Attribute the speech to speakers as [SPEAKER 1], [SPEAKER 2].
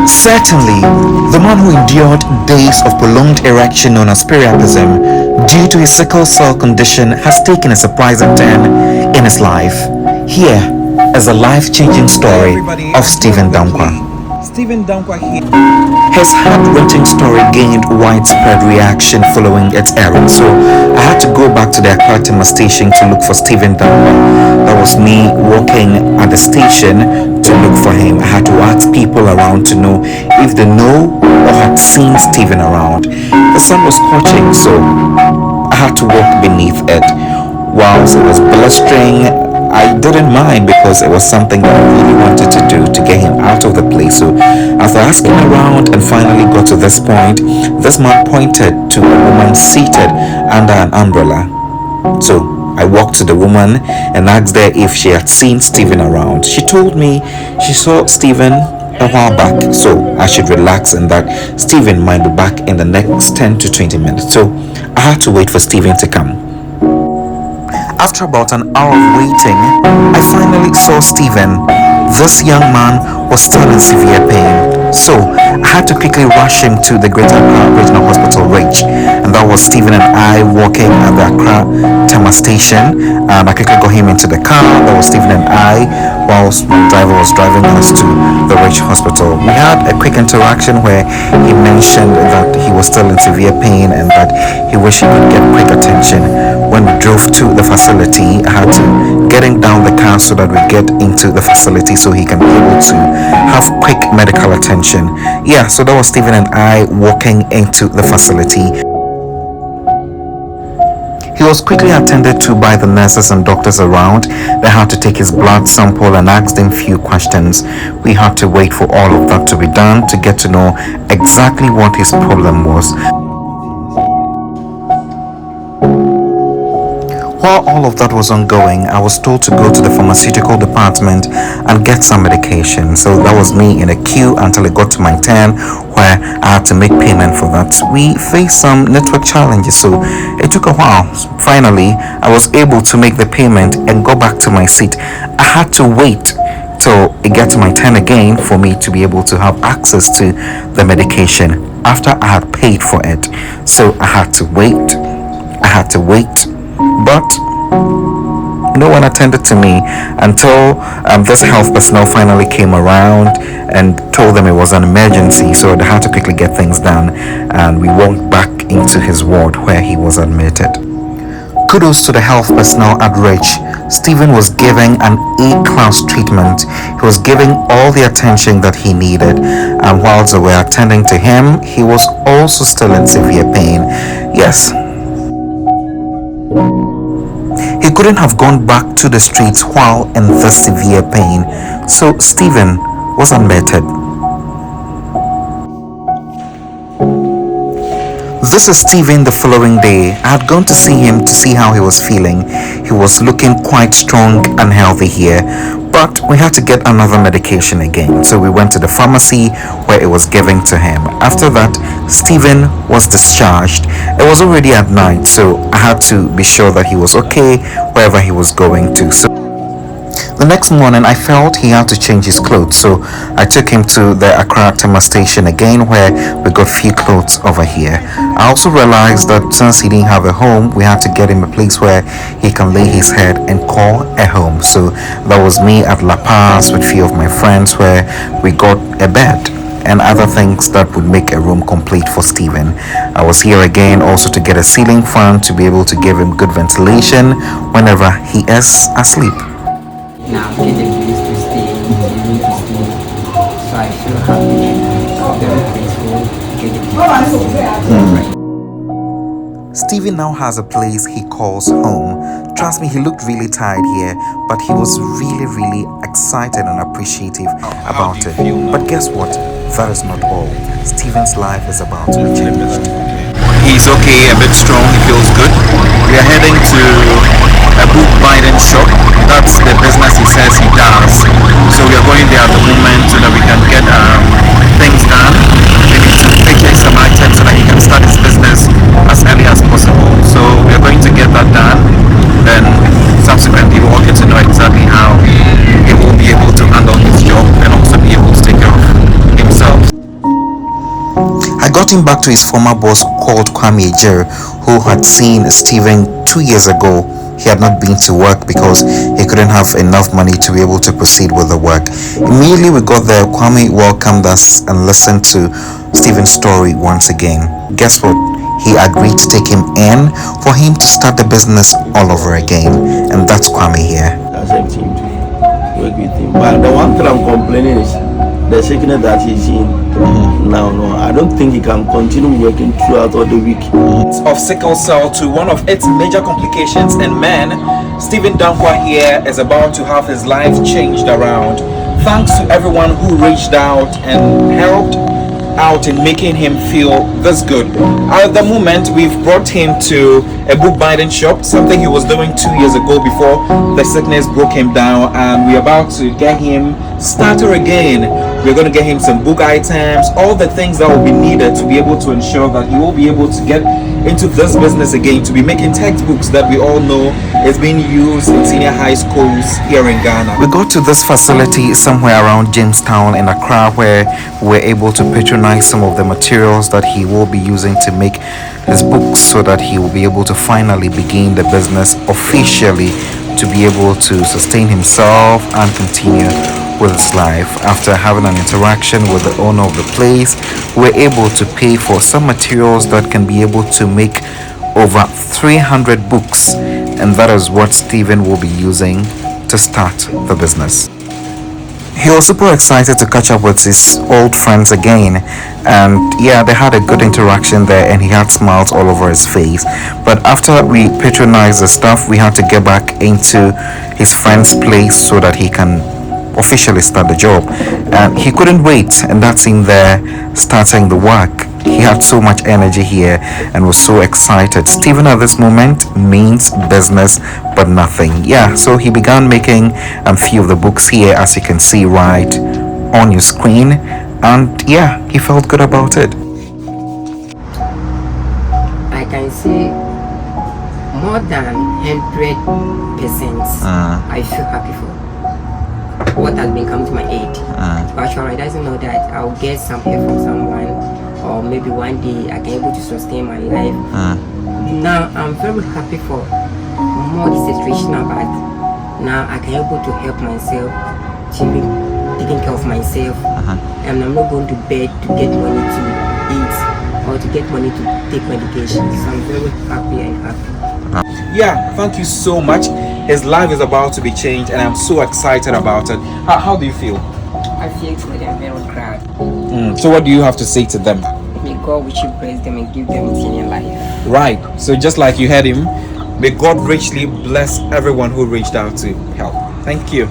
[SPEAKER 1] Certainly, the man who endured days of prolonged erection known as priapism due to his sickle cell condition has taken a surprising turn in his life. Here is a life-changing story of Stephen Dankwa.
[SPEAKER 2] Stephen Dankwa here.
[SPEAKER 1] His heart-wrenching story gained widespread reaction following its airing, so I had to go back to the Accra station to look for Stephen Dankwa. That was me walking at the station to look for him. I had to ask people around to know if they know or had seen Stephen around. The sun was scorching, so I had to walk beneath it. Whilst it was blistering, I didn't mind because it was something that I really wanted to do to get him out of the place. So after asking around and finally got to this point, this man pointed to a woman seated under an umbrella. So I walked to the woman and asked her if she had seen Stephen around. She told me she saw Stephen a while back, so I should relax and that Stephen might be back in the next 10 to 20 minutes. So I had to wait for Stephen to come. After about an hour of waiting, I finally saw Stephen. This young man was still in severe pain, so I had to quickly rush him to the Greater Accra Regional Hospital, RAGE, and that was Stephen and I walking at the Accra Tema station, and I quickly got him into the car. That was Stephen and I, whilst my driver was driving us to the RAGE hospital. We had a quick interaction where he mentioned that he was still in severe pain and that he wished he could get quick attention. When we drove to the facility, I had to get him down the car so that we get into the facility so he can be able to have quick medical attention. Yeah, so that was Stephen and I walking into the facility. He was quickly attended to by the nurses and doctors around. They had to take his blood sample and ask him few questions. We had to wait for all of that to be done to get to know exactly what his problem was. While all of that was ongoing, I was told to go to the pharmaceutical department and get some medication. So that was me in a queue until it got to my turn where I had to make payment for that. We faced some network challenges, so it took a while. Finally, I was able to make the payment and go back to my seat. I had to wait till it got to my turn again for me to be able to have access to the medication after I had paid for it. So I had to wait. But no one attended to me until this health personnel finally came around and told them it was an emergency, so they had to quickly get things done, and we walked back into his ward where he was admitted. Kudos to the health personnel at RAGE. Stephen was given an A-class treatment. He was given all the attention that he needed, and whilst they were attending to him, he was also still in severe pain. Yes, he couldn't have gone back to the streets while in this severe pain, so Stephen was admitted. This is Stephen the following day. I had gone to see him to see how he was feeling. He was looking quite strong and healthy here, but we had to get another medication again. So we went to the pharmacy where it was given to him. After that, Stephen was discharged. It was already at night, so I had to be sure that he was okay wherever he was going to. So the next morning, I felt he had to change his clothes, so I took him to the Accra Tema station again where we got few clothes over here. I also realized that since he didn't have a home, we had to get him a place where he can lay his head and call a home. So that was me at La Paz with few of my friends where we got a bed and other things that would make a room complete for Stephen. I was here again also to get a ceiling fan to be able to give him good ventilation whenever he is asleep.
[SPEAKER 3] Now get the place to stay, you need to stay. So I feel happy and very grateful to get the place to stay.
[SPEAKER 1] Stephen now has a place he calls home. Trust me, he looked really tired here, but he was really excited and appreciative about it. But guess what? That is not all. Stephen's life is about to be changed. He's okay, a bit strong, he feels good. We are heading to a book binding shop. That's the business he says he does. So we are going there at the moment so that we can get things done. We need to purchase some items so that he can start his business as early as possible. So we are going to get that done. Then subsequently we'll get to know exactly how he will be able to handle his job and also be able to take care of himself. came back to his former boss called Kwame Ejer, who had seen Stephen 2 years ago. He had not been to work because he couldn't have enough money to be able to proceed with the work. Immediately we got there, Kwame welcomed us and listened to Stephen's story once again. Guess what? He agreed to take him in for him to start the business all over again. And that's Kwame here.
[SPEAKER 4] Accept him to work with him. But the one thing I'm complaining is the sickness that he's in now. No, I don't think he can continue working throughout all the week.
[SPEAKER 2] of sickle cell to one of its major complications in men, Stephen Dankwa here is about to have his life changed around. Thanks to everyone who reached out and helped out in making him feel this good. At the moment, we've brought him to a book binding shop, something he was doing 2 years ago before the sickness broke him down, and we're about to get him started again. We're going to get him some book items, all the things that will be needed to be able to ensure that he will be able to get into this business again, to be making textbooks that we all know is being used in senior high schools here in Ghana.
[SPEAKER 1] We got to this facility somewhere around Jamestown in Accra, where we're able to patronize some of the materials that he will be using to make his books, so that he will be able to finally begin the business officially, to be able to sustain himself and continue with his life. After having an interaction with the owner of the place, we're able to pay for some materials that can be able to make over 300 books, and that is what Stephen will be using to start the business. He was super excited to catch up with his old friends again, and yeah, they had a good interaction there, and he had smiles all over his face. But after we patronized the stuff, we had to get back into his friend's place so that he can officially start the job. And he couldn't wait, and that's him there starting the work. He had so much energy here and was so excited. Stephen at this moment means business but nothing. Yeah, so he began making a few of the books here, as you can see right on your screen, and yeah, he felt good about it.
[SPEAKER 3] I can say more than 100%. I feel happy for what has been coming to my aid. Actually, it doesn't know that I'll get some help from someone, or maybe one day I can able to sustain my life. Now I'm very happy for more the situation about. Now I can able to help myself, to be taking care of myself, and I'm not going to bed to get money to eat or to get money to take medication. So I'm very happy and happy.
[SPEAKER 2] Yeah, thank you so much. His life is about to be changed, and I'm so excited about it. How do you feel?
[SPEAKER 3] I feel good and very proud.
[SPEAKER 2] So what do you have to say to them?
[SPEAKER 3] May God richly bless them and give them eternal life.
[SPEAKER 2] Right, so just like you heard him, may God richly bless everyone who reached out to help. Thank you.